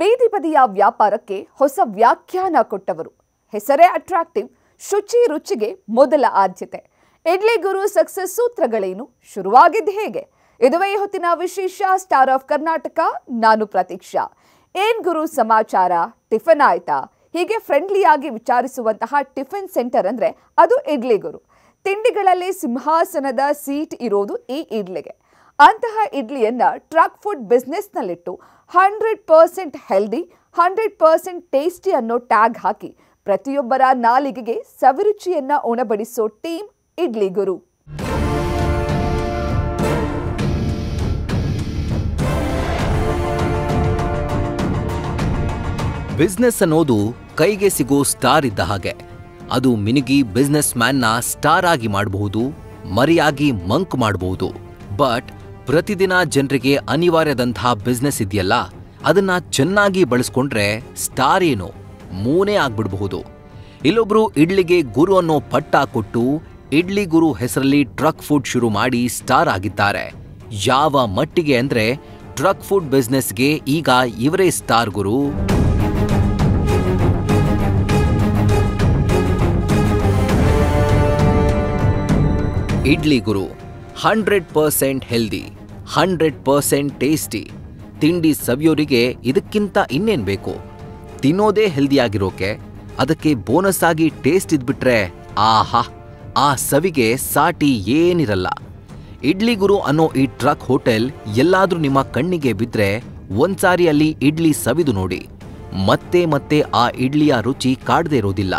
ಬೀದಿ ಬದಿಯ ವ್ಯಾಪಾರಕ್ಕೆ ಹೊಸ ವ್ಯಾಖ್ಯಾನ ಕೊಟ್ಟವರು. ಹೆಸರೇ ಅಟ್ರಾಕ್ಟಿವ್, ಶುಚಿ ರುಚಿಗೆ ಮೊದಲ ಆದ್ಯತೆ. ಇಡ್ಲಿ ಗುರು ಸಕ್ಸಸ್ ಸೂತ್ರಗಳೇನು, ಶುರುವಾಗಿದ್ದು ಹೇಗೆ? ಇದುವೇ ಹೊತ್ತಿನ ವಿಶೇಷ ಸ್ಟಾರ್ ಆಫ್ ಕರ್ನಾಟಕ. ನಾನು ಪ್ರತೀಕ್ಷಾ. ಏನ್ ಗುರು ಸಮಾಚಾರ, ಟಿಫನ್ ಆಯ್ತಾ? ಹೀಗೆ ಫ್ರೆಂಡ್ಲಿಯಾಗಿ ವಿಚಾರಿಸುವಂತಹ ಟಿಫಿನ್ ಸೆಂಟರ್ ಅಂದ್ರೆ ಅದು ಇಡ್ಲಿ ಗುರು. ತಿಂಡಿಗಳಲ್ಲಿ ಸಿಂಹಾಸನದ ಸೀಟ್ ಇರೋದು ಈ ಇಡ್ಲಿಗೆ. ಅಂತಹ ಇಡ್ಲಿಯನ್ನ ಟ್ರಕ್ ಫುಡ್ ಬಿಸ್ನೆಸ್ನಲ್ಲಿಟ್ಟು 100% ಹೆಲ್ದಿ, 100% ಟೇಸ್ಟಿ ಅನ್ನೋ ಟ್ಯಾಗ್ ಹಾಕಿ ಪ್ರತಿಯೊಬ್ಬರ ನಾಲಿಗೆಗೆ ಸವಿರುಚಿಯನ್ನ ಉಣಬಡಿಸೋ ಟೀಮ್ ಇಡ್ಲಿ ಗುರು. ಬಿಸ್ನೆಸ್ ಅನ್ನೋದು ಕೈಗೆ ಸಿಗೋ ಸ್ಟಾರ್ ಇದ್ದ ಹಾಗೆ. ಅದು ಮಿನುಗಿ ಬಿಸ್ನೆಸ್ ಮ್ಯಾನ್ನ ಸ್ಟಾರ್ ಆಗಿ ಮಾಡಬಹುದು, ಮರಿಯಾಗಿ ಮಂಕ್ ಮಾಡಬಹುದು. ಬಟ್ ಪ್ರತಿದಿನ ಜನರಿಗೆ ಅನಿವಾರ್ಯದಂತಹ ಬಿಸ್ನೆಸ್ ಇದೆಯಲ್ಲ, ಅದನ್ನ ಚೆನ್ನಾಗಿ ಬಳಸ್ಕೊಂಡ್ರೆ ಸ್ಟಾರ್ ಏನು ಮೂನೇ ಆಗ್ಬಿಡಬಹುದು. ಇಲ್ಲೊಬ್ರು ಇಡ್ಲಿಗೆ ಗುರು ಅನ್ನೋ ಪಟ್ಟ ಕೊಟ್ಟು ಇಡ್ಲಿ ಗುರು ಹೆಸರಲ್ಲಿ ಟ್ರಕ್ ಫುಡ್ ಶುರು ಮಾಡಿ ಸ್ಟಾರ್ ಆಗಿದ್ದಾರೆ. ಯಾವ ಮಟ್ಟಿಗೆ ಅಂದ್ರೆ ಟ್ರಕ್ ಫುಡ್ ಬಿಸ್ನೆಸ್ಗೆ ಈಗ ಇವರೇ ಸ್ಟಾರ್ ಗುರು. ಇಡ್ಲಿ ಗುರು 100% ಹೆಲ್ದಿ, 100% ಟೇಸ್ಟಿ. ತಿಂಡಿ ಸವಿಯೋರಿಗೆ ಇದಕ್ಕಿಂತ ಇನ್ನೇನ್ ಬೇಕು? ತಿನ್ನೋದೇ ಹೆಲ್ದಿಯಾಗಿರೋಕೆ ಅದಕ್ಕೆ ಬೋನಸ್ ಆಗಿ ಟೇಸ್ಟ್ ಇದ್ಬಿಟ್ರೆ ಆಹಾ, ಆ ಸವಿಗೆ ಸಾಟಿ ಏನಿರಲ್ಲ. ಇಡ್ಲಿ ಗುರು ಅನ್ನೋ ಈ ಟ್ರಕ್ ಹೋಟೆಲ್ ಎಲ್ಲಾದ್ರೂ ನಿಮ್ಮ ಕಣ್ಣಿಗೆ ಬಿದ್ರೆ ಒಂದ್ಸಾರಿ ಅಲ್ಲಿ ಇಡ್ಲಿ ಸವಿದು ನೋಡಿ. ಮತ್ತೆ ಮತ್ತೆ ಆ ಇಡ್ಲಿಯ ರುಚಿ ಕಾಡದೇ ಇರೋದಿಲ್ಲ.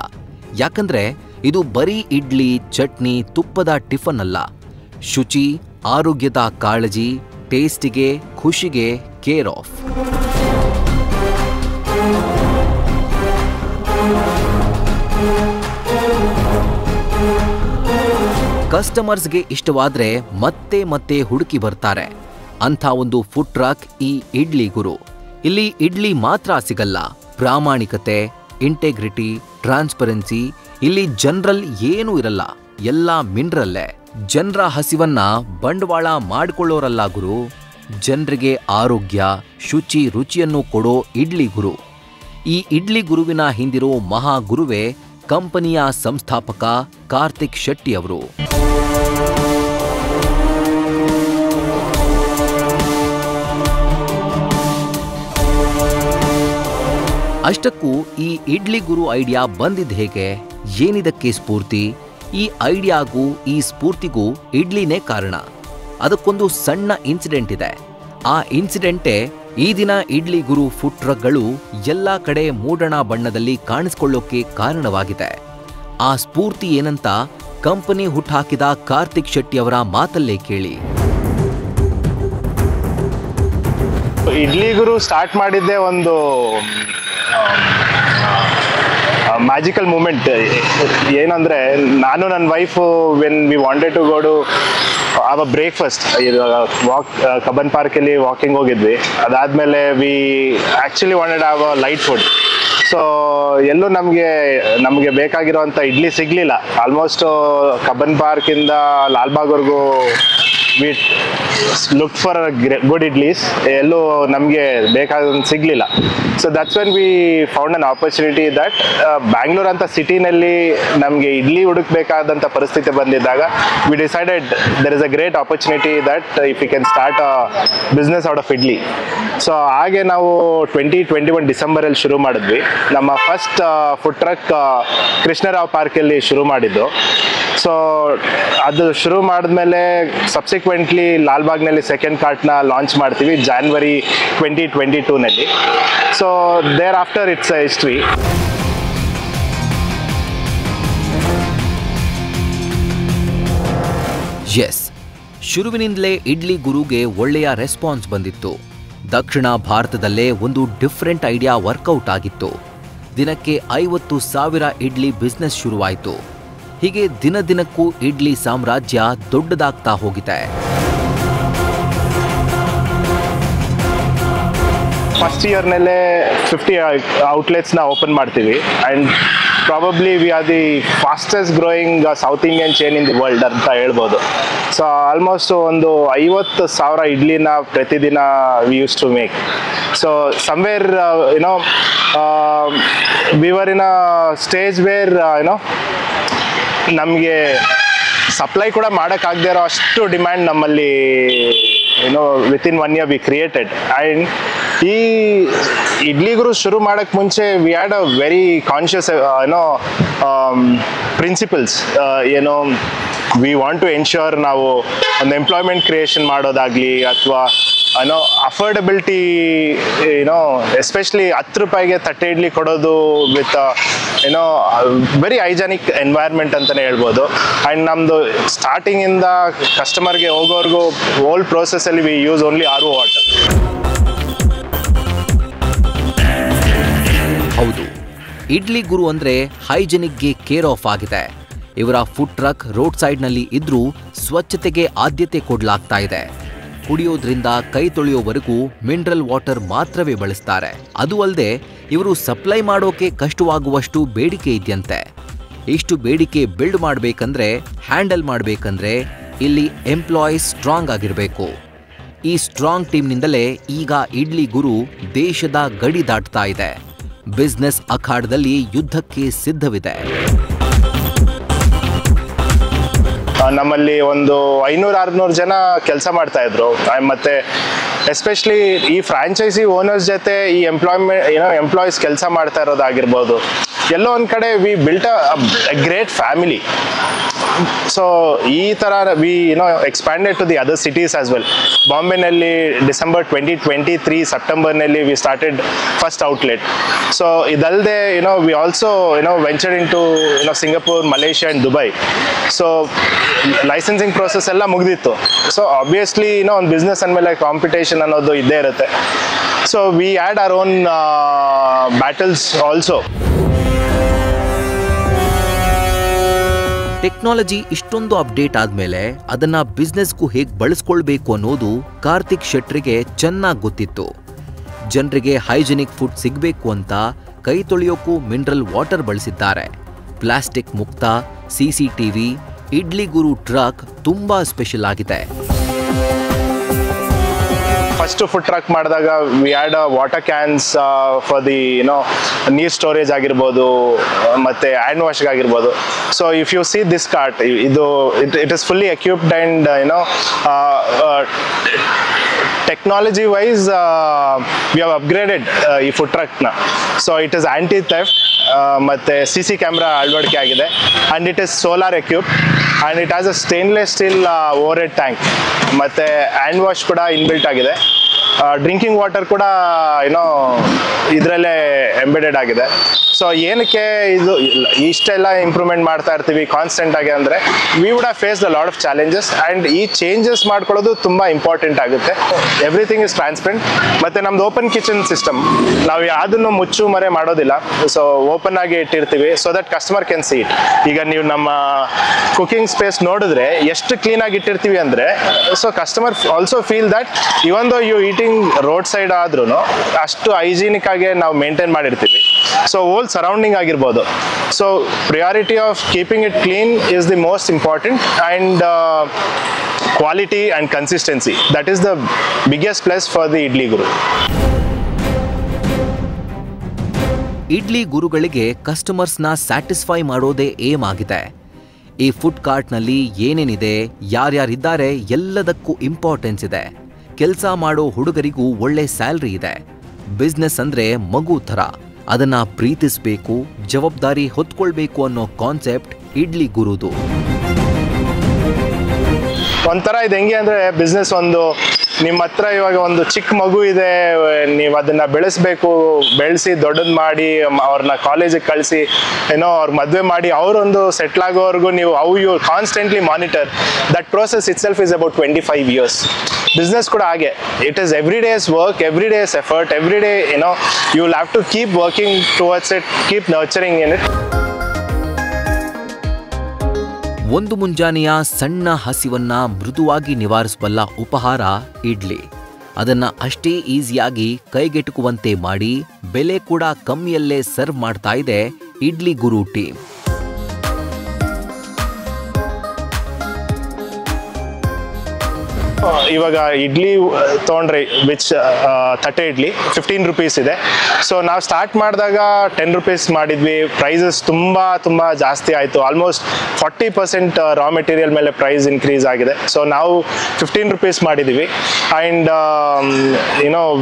ಯಾಕಂದ್ರೆ ಇದು ಬರೀ ಇಡ್ಲಿ, ಚಟ್ನಿ, ತುಪ್ಪದ ಟಿಫನ್ ಅಲ್ಲ. ಶುಚಿ, ಆರೋಗ್ಯದ ಕಾಳಜಿ, ಟೇಸ್ಟಿಗೆ, ಖುಷಿಗೆ ಕೇರ್ ಆಫ್. ಕಸ್ಟಮರ್ಸ್ಗೆ ಇಷ್ಟವಾದ್ರೆ ಮತ್ತೆ ಮತ್ತೆ ಹುಡುಕಿ ಬರ್ತಾರೆ. ಅಂಥ ಒಂದು ಫುಡ್ ಟ್ರಕ್ ಈ ಇಡ್ಲಿ ಗುರು. ಇಲ್ಲಿ ಇಡ್ಲಿ ಮಾತ್ರ ಸಿಗಲ್ಲ, ಪ್ರಾಮಾಣಿಕತೆ, ಇಂಟೆಗ್ರಿಟಿ, ಟ್ರಾನ್ಸ್ಪರೆನ್ಸಿ. ಇಲ್ಲಿ ಜನರಲ್ ಏನೂ ಇರಲ್ಲ, ಎಲ್ಲ ಮಿನರಲ್ಲೇ. ಜನರ ಹಸಿವನ್ನ ಬಂಡವಾಳ ಮಾಡಿಕೊಳ್ಳೋರಲ್ಲ ಗುರು, ಜನರಿಗೆ ಆರೋಗ್ಯ, ಶುಚಿ, ರುಚಿಯನ್ನು ಕೊಡೋ ಇಡ್ಲಿ ಗುರು. ಈ ಇಡ್ಲಿ ಗುರುವಿನ ಹಿಂದಿರೋ ಮಹಾ ಗುರುವೇ ಕಂಪನಿಯ ಸಂಸ್ಥಾಪಕ ಕಾರ್ತಿಕ್ ಶೆಟ್ಟಿ ಅವರು. ಅಷ್ಟಕ್ಕೂ ಈ ಇಡ್ಲಿ ಗುರು ಐಡಿಯಾ ಬಂದಿದ್ದು ಹೇಗೆ? ಏನಿದಕ್ಕೆ ಸ್ಫೂರ್ತಿ? ಈ ಐಡಿಯಾಗೂ ಈ ಸ್ಫೂರ್ತಿಗೂ ಇಡ್ಲಿನೇ ಕಾರಣ. ಅದಕ್ಕೊಂದು ಸಣ್ಣ ಇನ್ಸಿಡೆಂಟ್ ಇದೆ. ಆ ಇನ್ಸಿಡೆಂಟೇ ಈ ದಿನ ಇಡ್ಲಿ ಗುರು ಫುಡ್ ಟ್ರಕ್ಗಳು ಎಲ್ಲ ಕಡೆ ಮೂಡಣ ಬಣ್ಣದಲ್ಲಿ ಕಾಣಿಸ್ಕೊಳ್ಳೋಕೆ ಕಾರಣವಾಗಿದೆ. ಆ ಸ್ಫೂರ್ತಿ ಏನಂತ ಕಂಪನಿ ಹುಟ್ಟಾಕಿದ ಕಾರ್ತಿಕ್ ಶೆಟ್ಟಿ ಅವರ ಮಾತಲ್ಲೇ ಕೇಳಿ. ಇಡ್ಲಿ ಗುರು ಸ್ಟಾರ್ಟ್ ಮಾಡಿದ್ದೆ ಒಂದು ಮ್ಯಾಜಿಕಲ್ ಮೂಮೆಂಟ್. ಏನಂದರೆ, ನಾನು ನನ್ನ wife when we wanted to go to have a breakfast, Cubbon ಪಾರ್ಕಲ್ಲಿ ವಾಕಿಂಗ್ ಹೋಗಿದ್ವಿ. ಅದಾದಮೇಲೆ we actually wanted have a light food. So ಎಲ್ಲೂ ನಮಗೆ ಬೇಕಾಗಿರೋವಂಥ ಇಡ್ಲಿ ಸಿಗಲಿಲ್ಲ. ಆಲ್ಮೋಸ್ಟ್ ಕಬ್ಬನ್ ಪಾರ್ಕಿಂದ ಲಾಲ್ಬಾಗ್ವರೆಗೂ we look for good idlis. ಎಲ್ಲೂ ನಮಗೆ ಬೇಕಾದಂತ ಸಿಗಲಿಲ್ಲ. So that's when we found an opportunity that Bangalore ಅಂತ ಸಿಟಿನಲ್ಲಿ ನಮಗೆ ಇಡ್ಲಿ ಹುಡುಕಬೇಕಾದಂಥ ಪರಿಸ್ಥಿತಿ ಬಂದಿದ್ದಾಗ we decided there is a great opportunity that if you can start a business out of idli. So ಹಾಗೆ ನಾವು 2021 ಡಿಸೆಂಬರಲ್ಲಿ ಶುರು ಮಾಡಿದ್ವಿ. ನಮ್ಮ ಫಸ್ಟ್ ಫುಡ್ ಟ್ರಕ್ ಕೃಷ್ಣರಾವ್ ಪಾರ್ಕಲ್ಲಿ ಶುರು ಮಾಡಿದ್ದು. ಸೊ ಅದು ಶುರು ಮಾಡಿದ್ಮೇಲೆ ಸಬ್ಸಿಕ್ವೆಂಟ್ಲಿ ಲಾಲ್ಬಾಗ್ನಲ್ಲಿ ಸೆಕೆಂಡ್ ಕಾರ್ಟ್ನ ಲಾಂಚ್ ಮಾಡ್ತೀವಿ ಜಾನ್ವರಿ 2022ನಲ್ಲಿ. So thereafter it's a history. Yes, ಶುರುವಿನಿಂದಲೇ ಇಡ್ಲಿ ಗುರುಗೆ ಒಳ್ಳೆಯ ರೆಸ್ಪಾನ್ಸ್ ಬಂದಿತ್ತು. ದಕ್ಷಿಣ ಭಾರತದಲ್ಲೇ ಒಂದು ಡಿಫ್ರೆಂಟ್ ಐಡಿಯಾ ವರ್ಕೌಟ್ ಆಗಿತ್ತು. ದಿನಕ್ಕೆ 50,000 ಇಡ್ಲಿ ಬಿಸ್ನೆಸ್ ಶುರುವಾಯಿತು. ಹೀಗೆ ದಿನ ದಿನಕ್ಕೂ ಇಡ್ಲಿ ಸಾಮ್ರಾಜ್ಯ ದೊಡ್ಡದಾಗ್ತಾ ಹೋಗಿದೆ. ಫಸ್ಟ್ ಇಯರ್ನಲ್ಲೇ 50 ಔಟ್ಲೆಟ್ಸ್ನ ಓಪನ್ ಮಾಡ್ತೀವಿ. And probably we are the fastest growing South Indian chain in the world ಅಂತ ಹೇಳ್ಬೋದು. ಸೊ ಆಲ್ಮೋಸ್ಟ್ ಒಂದು 50,000 ಇಡ್ಲಿನ ಪ್ರತಿದಿನ we use to make. So somewhere we were in a stage where ನಮಗೆ ಸಪ್ಲೈ ಕೂಡ ಮಾಡೋಕ್ಕಾಗದೇ ಇರೋ ಅಷ್ಟು ಡಿಮ್ಯಾಂಡ್ ನಮ್ಮಲ್ಲಿ within 1 year we created. And ಈ ಇಡ್ಲಿ ಗುರು ಶುರು ಮಾಡೋಕ್ಕೆ ಮುಂಚೆ we had a very conscious principles. We want to ensure ನಾವು ಒಂದು ಎಂಪ್ಲಾಯ್ಮೆಂಟ್ ಕ್ರಿಯೇಷನ್ ಮಾಡೋದಾಗಲಿ ಅಥವಾ ಅಫೋರ್ಡಬಿಲಿಟಿ ಎಸ್ಪೆಷಲಿ 10 ರೂಪಾಯಿಗೆ ತಟ್ಟೆ ಇಡ್ಲಿ ಕೊಡೋದು ವಿತ್ ವೆರಿ ಹೈಜಾನಿಕ್ ಎನ್ವೈರ್ಮೆಂಟ್ ಅಂತಲೇ ಹೇಳ್ಬೋದು. ಆ್ಯಂಡ್ ನಮ್ಮದು ಸ್ಟಾರ್ಟಿಂಗಿಂದ ಕಸ್ಟಮರ್ಗೆ ಹೋಗೋವರೆಗೂ ಓಲ್ಡ್ ಪ್ರೋಸೆಸ್ಸಲ್ಲಿ we use only RO water. ಹೌದು, ಇಡ್ಲಿ ಗುರು ಅಂದರೆ ಹೈಜೆನಿಕ್ಗೆ ಕೇರ್ ಆಫ್ ಆಗಿದೆ. ಇವರ ಫುಡ್ ಟ್ರಕ್ ರೋಡ್ ಸೈಡ್ನಲ್ಲಿ ಇದ್ರೂ ಸ್ವಚ್ಛತೆಗೆ ಆದ್ಯತೆ ಕೊಡಲಾಗ್ತಾ ಇದೆ. ಕುಡಿಯೋದ್ರಿಂದ ಕೈ ತೊಳೆಯೋವರೆಗೂ ಮಿನರಲ್ ವಾಟರ್ ಮಾತ್ರವೇ ಬಳಸ್ತಾರೆ. ಅದು ಅಲ್ಲದೆ ಇವರು ಸಪ್ಲೈ ಮಾಡೋಕೆ ಕಷ್ಟವಾಗುವಷ್ಟು ಬೇಡಿಕೆ ಇದೆಯಂತೆ. ಇಷ್ಟು ಬೇಡಿಕೆ ಬಿಲ್ಡ್ ಮಾಡಬೇಕಂದ್ರೆ, ಹ್ಯಾಂಡಲ್ ಮಾಡಬೇಕಂದ್ರೆ ಇಲ್ಲಿ ಎಂಪ್ಲಾಯೀಸ್ ಸ್ಟ್ರಾಂಗ್ ಆಗಿರಬೇಕು. ಈ ಸ್ಟ್ರಾಂಗ್ ಟೀಮ್ನಿಂದಲೇ ಈಗ ಇಡ್ಲಿ ಗುರು ದೇಶದ ಗಡಿ ದಾಟ್ತಾ ಇದೆ. ಬಿಸ್ನೆಸ್ ಅಖಾಡದಲ್ಲಿ ಯುದ್ಧಕ್ಕೆ ಸಿದ್ಧವಿದೆ. ನಮ್ಮಲ್ಲಿ ಒಂದು 500-600 ಜನ ಕೆಲಸ ಮಾಡ್ತಾ ಇದ್ರು. ಮತ್ತೆ ಎಸ್ಪೆಷಲಿ ಈ ಫ್ರಾಂಚೈಸಿ ಓನರ್ಸ್ ಜೊತೆ ಈ ಎಂಪ್ಲಾಯೀಸ್ ಕೆಲಸ ಮಾಡ್ತಾ ಇರೋದಾಗಿರ್ಬೋದು, ಎಲ್ಲೋ ಒಂದು ಕಡೆ we built a great family. So ಈ ಥರ we expanded to the other cities as well. ಬಾಂಬೆನಲ್ಲಿ December 2023 ಸೆಪ್ಟೆಂಬರ್ನಲ್ಲಿ we started first outlet. So ಇದಲ್ಲದೆ we also ventured into Singapore, Malaysia and Dubai. So licensing process ಎಲ್ಲ ಮುಗಿದಿತ್ತು. So obviously ಒಂದು business ಅಂದಮೇಲೆ competition ಅನ್ನೋದು ಇದ್ದೇ ಇರುತ್ತೆ. So we had our own battles also. Technology ಇಷ್ಟೊಂದು ಅಪ್ಡೇಟ್ ಆದ್ಮೇಲೆ ಅದನ್ನ ಬಿಸ್ನೆಸ್ಗೂ ಹೇಗೆ ಬಳಸ್ಕೊಳ್ಬೇಕು ಅನ್ನೋದು ಕಾರ್ತಿಕ್ ಶೆಟ್ರಿಗೆ ಚೆನ್ನಾಗಿ ಗೊತ್ತಿತ್ತು. ಜನರಿಗೆ ಹೈಜೆನಿಕ್ ಫುಡ್ ಸಿಗಬೇಕು ಅಂತ ಕೈ ತೊಳೆಯೋಕ್ಕೂ ಮಿನರಲ್ ವಾಟರ್ ಬಳಸಿದ್ದಾರೆ. ಪ್ಲಾಸ್ಟಿಕ್ ಮುಕ್ತ CCTV ಇಡ್ಲಿ ಗುರು ಟ್ರಕ್ ತುಂಬಾ ಸ್ಪೆಷಲ್ ಆಗಿದೆ. ಫಸ್ಟ್ ಫುಡ್ ಟ್ರಕ್ ಮಾಡಿದಾಗ we had water cans for the ನೀರ್ ಸ್ಟೋರೇಜ್ ಆಗಿರ್ಬೋದು, ಮತ್ತೆ ಹ್ಯಾಂಡ್ ವಾಶ್ಗೆ ಆಗಿರ್ಬೋದು. So if you see this cart, it is fully equipped and technology wise we have upgraded ಈ ಫುಡ್ ಟ್ರಕ್ನ. So it is anti theft, ಮತ್ತು CC camera ಅಳವಡಿಕೆ ಆಗಿದೆ. And it is solar equipped and it has a stainless steel overhead tank, ಮತ್ತು hand wash ಕೂಡ inbuilt ಆಗಿದೆ. Drinking water ಕೂಡ ಇದರಲ್ಲೇ ಎಂಬೆಡೆಡ್ ಆಗಿದೆ. ಸೊ ಏನಕ್ಕೆ ಇದು ಇಷ್ಟೆಲ್ಲ ಇಂಪ್ರೂವ್ಮೆಂಟ್ ಮಾಡ್ತಾ ಇರ್ತೀವಿ ಕಾನ್ಸ್ಟೆಂಟ್ ಆಗಿ ಅಂದರೆ, we would have faced a lot of challenges and ಈ ಚೇಂಜಸ್ ಮಾಡ್ಕೊಳ್ಳೋದು ತುಂಬ ಇಂಪಾರ್ಟೆಂಟ್ ಆಗುತ್ತೆ. Everything is transparent. ಮತ್ತು ನಮ್ದು ಓಪನ್ ಕಿಚನ್ ಸಿಸ್ಟಮ್, ನಾವು ಯಾವುದನ್ನು ಮುಚ್ಚು ಮರೆ ಮಾಡೋದಿಲ್ಲ. ಸೊ ಓಪನ್ ಆಗಿ ಇಟ್ಟಿರ್ತೀವಿ so that customer can see it. ಈಗ ನೀವು ನಮ್ಮ ಕುಕಿಂಗ್ ಸ್ಪೇಸ್ ನೋಡಿದ್ರೆ ಎಷ್ಟು ಕ್ಲೀನಾಗಿ ಇಟ್ಟಿರ್ತೀವಿ ಅಂದರೆ, so customer also feel that even though you eating road side ಆದ್ರೂ ಅಷ್ಟು ಹೈಜೀನಿಕ್ ಆಗಿ ನಾವು ಮೇಂಟೈನ್ ಮಾಡಿರ್ತೀವಿ. ಸೊ ಹೋಲ್ ಸರೌಂಡಿಂಗ್ ಆಗಿರ್ಬೋದು. So priority of keeping it clean is the most important and quality and consistency, that is the biggest plus for the Idli Guru. Idli ಗುರುಗಳಿಗೆ ಕಸ್ಟಮರ್ಸ್ನ satisfy ಮಾಡೋದೇ aim ಆಗಿದೆ. ಈ ಫುಡ್ ಕಾರ್ಟ್ನಲ್ಲಿ ಏನೇನಿದೆ, ಯಾರ್ಯಾರಿದ್ದಾರೆ ಎಲ್ಲದಕ್ಕೂ ಇಂಪಾರ್ಟೆನ್ಸ್ ಇದೆ. ಕೆಲಸ ಮಾಡೋ ಹುಡುಗರಿಗೂ ಒಳ್ಳೆ ಸ್ಯಾಲ್ರಿ ಇದೆ. ಬಿಸ್ನೆಸ್ ಅಂದ್ರೆ ಮಗು ಥರ, ಅದನ್ನ ಪ್ರೀತಿಸಬೇಕು, ಜವಾಬ್ದಾರಿ ಹೊತ್ಕೊಳ್ಬೇಕು ಅನ್ನೋ ಕಾನ್ಸೆಪ್ಟ್ ಇಡ್ಲಿ ಗುರುದು. ಒಂಥರ ಇದು ಹೆಂಗೆ ಅಂದರೆ, ಬಿಸ್ನೆಸ್ ಒಂದು ನಿಮ್ಮ ಹತ್ರ ಇವಾಗ ಒಂದು ಚಿಕ್ಕ ಮಗು ಇದೆ, ನೀವು ಅದನ್ನ ಬೆಳೆಸಬೇಕು, ಬೆಳೆಸಿ ದೊಡ್ಡದು ಮಾಡಿ ಅವ್ರನ್ನ ಕಾಲೇಜಿಗೆ ಕಳಿಸಿ ಅವ್ರ ಮದುವೆ ಮಾಡಿ ಅವರೊಂದು ಸೆಟ್ಲ್ ಆಗೋವರೆಗೂ ನೀವು you constantly monitor that process itself is about 25 years. Business ಕೂಡ ಹಾಗೆ, it is every day's work, every day's effort, every day you will have to keep working towards it, keep nurturing in it. ಒಂದು ಮುಂಜಾನೆಯ ಸಣ್ಣ ಹಸಿವನ್ನ ಮೃದುವಾಗಿ ನಿವಾರಿಸಬಲ್ಲ ಉಪಹಾರ ಇಡ್ಲಿ. ಅದನ್ನ ಅಷ್ಟೇ ಈಸಿಯಾಗಿ ಕೈಗೆಟುಕುವಂತೆ ಮಾಡಿ ಬೆಲೆ ಕೂಡ ಕಮ್ಮಿಯಲ್ಲೇ ಸರ್ವ್ ಮಾಡ್ತಾ ಇದೆ ಇಡ್ಲಿ ಗುರು ಟೀಮ್. ಇವಾಗ ಇಡ್ಲಿ ತೊಗೊಂಡ್ರೆ ವಿಚ್ 30 ಇಡ್ಲಿ 15 ರೂಪೀಸ್ ಇದೆ. ಸೊ ನಾವು ಸ್ಟಾರ್ಟ್ ಮಾಡಿದಾಗ 10 ರೂಪೀಸ್ ಮಾಡಿದ್ವಿ. ಪ್ರೈಸಸ್ ತುಂಬ ಜಾಸ್ತಿ ಆಯಿತು. ಆಲ್ಮೋಸ್ಟ್ 40% ರಾ ಮೆಟೀರಿಯಲ್ ಮೇಲೆ ಪ್ರೈಸ್ ಇನ್ಕ್ರೀಸ್ ಆಗಿದೆ. ಸೊ ನಾವು 15 ರೂಪೀಸ್ ಮಾಡಿದ್ದೀವಿ. And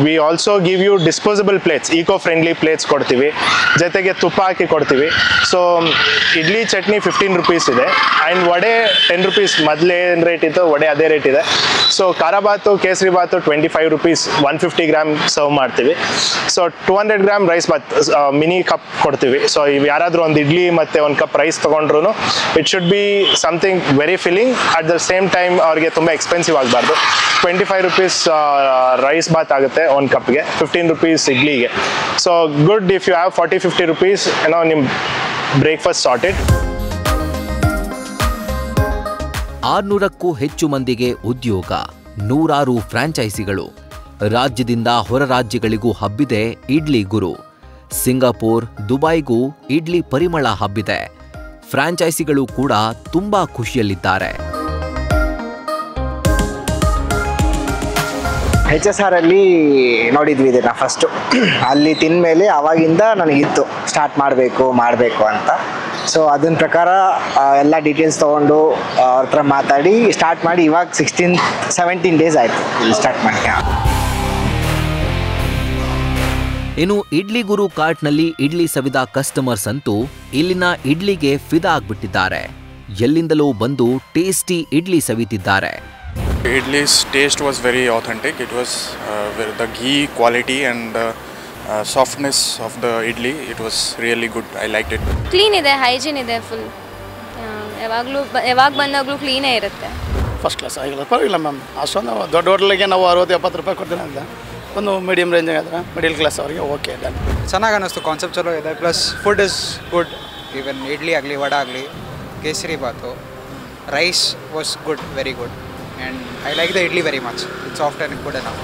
we also give you disposable plates, eco friendly plates ಕೊಡ್ತೀವಿ, ಜೊತೆಗೆ ತುಪ್ಪ ಹಾಕಿ ಕೊಡ್ತೀವಿ. ಸೊ ಇಡ್ಲಿ ಚಟ್ನಿ 15 ರೂಪೀಸ್ ಇದೆ. ಆ್ಯಂಡ್ ವಡೆ 10 ರೂಪೀಸ್, ಮೊದಲೇ ಏನು ರೇಟ್ ಇತ್ತು ವಡೆ ಅದೇ ರೇಟ್ ಇದೆ. So khara bath, kesari bath 25 rupees 150 gram serve ಮಾಡ್ತೀವಿ. So 200 gram rice bath mini cup ಕೊಡ್ತೀವಿ. ಸೊ ಇವು ಯಾರಾದರೂ ಒಂದು ಇಡ್ಲಿ ಮತ್ತು ಒಂದು ಕಪ್ ರೈಸ್ ತೊಗೊಂಡ್ರು it should be something very filling. At the same time ಅವ್ರಿಗೆ ತುಂಬ ಎಕ್ಸ್ಪೆನ್ಸಿವ್ ಆಗಬಾರ್ದು. 25 ರೂಪೀಸ್ ರೈಸ್ ಬಾತ್ ಆಗುತ್ತೆ ಒಂದು ಕಪ್ಗೆ, 15 ರೂಪೀಸ್ ಇಡ್ಲಿಗೆ. So good if you have 40-50 rupees ನಿಮ್ಮ ಬ್ರೇಕ್ಫಾಸ್ಟ್ ಸಾರ್ಟೆಡ್. 600ಕ್ಕೂ ಹೆಚ್ಚು ಮಂದಿಗೆ ಉದ್ಯೋಗ, 100 ಫ್ರಾಂಚೈಸಿಗಳು. ರಾಜ್ಯದಿಂದ ಹೊರ ರಾಜ್ಯಗಳಿಗೂ ಹಬ್ಬಿದೆ ಇಡ್ಲಿ ಗುರು. ಸಿಂಗಾಪುರ್, ದುಬೈಗೂ ಇಡ್ಲಿ ಪರಿಮಳ ಹಬ್ಬಿದೆ. ಫ್ರಾಂಚೈಸಿಗಳು ಕೂಡ ತುಂಬಾ ಖುಷಿಯಲ್ಲಿದ್ದಾರೆ. HSR ಅಲ್ಲಿ ನೋಡಿದ್ವಿ ಇದನ್ನ ಫಸ್ಟು. ಅಲ್ಲಿ ತಿಂದಮೇಲೆ ಆವಾಗಿಂದ ನನಗಿತ್ತು ಸ್ಟಾರ್ಟ್ ಮಾಡಬೇಕು ಅಂತ. ಸೊ ಅದನ್ನ ಪ್ರಕಾರ ಎಲ್ಲ ಡೀಟೇಲ್ಸ್ ತೊಗೊಂಡು ಅವ್ರ ಹತ್ರ ಮಾತಾಡಿ ಸ್ಟಾರ್ಟ್ ಮಾಡಿ ಇವಾಗ 16-17 ಡೇಸ್ ಆಯಿತು ಇಲ್ಲಿ ಸ್ಟಾರ್ಟ್ ಮಾಡಿ. ಇನ್ನು ಇಡ್ಲಿ ಗುರು ಕಾರ್ಟ್ನಲ್ಲಿ ಇಡ್ಲಿ ಸವಿದ ಕಸ್ಟಮರ್ಸ್ ಅಂತೂ ಇಲ್ಲಿನ ಇಡ್ಲಿಗೆ ಫಿದಾ ಆಗ್ಬಿಟ್ಟಿದ್ದಾರೆ. ಎಲ್ಲಿಂದಲೂ ಬಂದು ಟೇಸ್ಟಿ ಇಡ್ಲಿ ಸವಿತಿದ್ದಾರೆ. Idli's taste was very authentic. It was the ghee quality and the softness of the idli. It was really good. I liked it. Clean ಇದೆ, hygiene ಇದೆ ಫುಲ್. ಯಾವಾಗ ಬಂದಾಗಲೂ ಕ್ಲೀನೇ ಇರುತ್ತೆ. ಫಸ್ಟ್ ಕ್ಲಾಸ್ ಆಗಿಲ್ಲ, ಪರವಾಗಿಲ್ಲ ಮ್ಯಾಮ್. ಅಷ್ಟೊಂದು ದೊಡ್ಡ ಹೋಟ್ಲಿಗೆ ನಾವು 60-70 ರೂಪಾಯಿ ಕೊಡ್ತೀನಿ ಅಂತ, ಒಂದು ಮೀಡಿಯಮ್ ರೇಂಜ್ ಆಗಿದ್ರೆ ಮಿಡಿಲ್ ಕ್ಲಾಸ್ ಅವರಿಗೆ ಓಕೆ ಡನ್. ಚೆನ್ನಾಗಿ ಅನ್ನಿಸ್ತು, ಕಾನ್ಸೆಪ್ಟ್ ಚಲೋ ಇದೆ. Plus food is good. Even idli ಆಗಲಿ, ವಡೆ ಆಗಲಿ, kesari bath, rice was good, very good. And I like the idli very much. It's soft and good enough.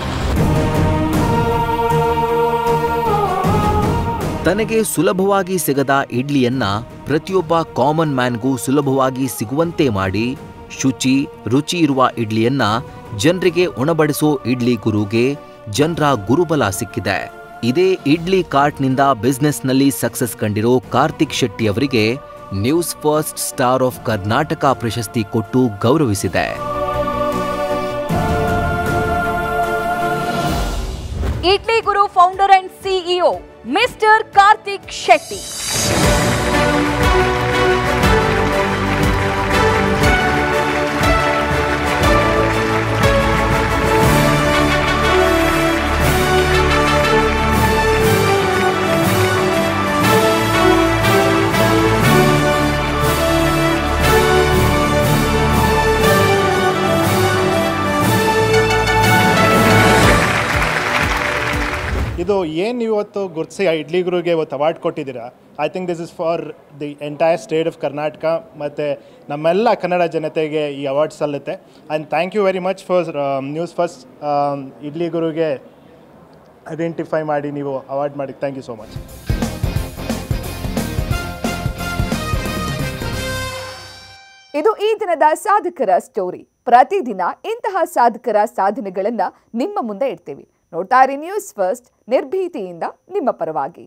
ತನಗೆ ಸುಲಭವಾಗಿ ಸಿಗದ ಇಡ್ಲಿಯನ್ನ ಪ್ರತಿಯೊಬ್ಬ ಕಾಮನ್ ಮ್ಯಾನ್ಗೂ ಸುಲಭವಾಗಿ ಸಿಗುವಂತೆ ಮಾಡಿ ಶುಚಿ, ರುಚಿ ಇರುವ ಇಡ್ಲಿಯನ್ನ ಜನರಿಗೆ ಉಣಬಡಿಸೋ ಇಡ್ಲಿ ಗುರುಗೆ ಜನರ ಗುರುಬಲ ಸಿಕ್ಕಿದೆ. ಇದೇ ಇಡ್ಲಿ ಕಾರ್ಟ್ನಿಂದ ಬಿಸ್ನೆಸ್ನಲ್ಲಿ ಸಕ್ಸಸ್ ಕಂಡಿರೋ ಕಾರ್ತಿಕ್ ಶೆಟ್ಟಿ ಅವರಿಗೆ news first star of Karnataka ಪ್ರಶಸ್ತಿ ಕೊಟ್ಟು ಗೌರವಿಸಿದೆ. Idli Guru founder and CEO mister Karthik Shetty. ಇದು ಏನು ಇವತ್ತು ಗುರುತಿಸಿ ಇಡ್ಲಿ ಗುರುಗೆ ಇವತ್ತು ಅವಾರ್ಡ್ ಕೊಟ್ಟಿದ್ದೀರಾ, I think this is for the entire state of Karnataka ಮತ್ತು ನಮ್ಮೆಲ್ಲ ಕನ್ನಡ ಜನತೆಗೆ ಈ ಅವಾರ್ಡ್ ಸಲ್ಲುತ್ತೆ. And thank you very much for news first Idli ಗುರುಗೆ ಐಡೆಂಟಿಫೈ ಮಾಡಿ ನೀವು ಅವಾರ್ಡ್ ಮಾಡಿ. Thank you so much. ಇದು ಈ ದಿನದ ಸಾಧಕರ ಸ್ಟೋರಿ. ಪ್ರತಿದಿನ ಇಂತಹ ಸಾಧಕರ ಸಾಧನೆಗಳನ್ನು ನಿಮ್ಮ ಮುಂದೆ ಇಡ್ತೀವಿ. ನೋಡ್ತಾ ಇರಿ ನ್ಯೂಸ್ ಫಸ್ಟ್, ನಿರ್ಭೀತಿಯಿಂದ ನಿಮ್ಮ ಪರವಾಗಿ.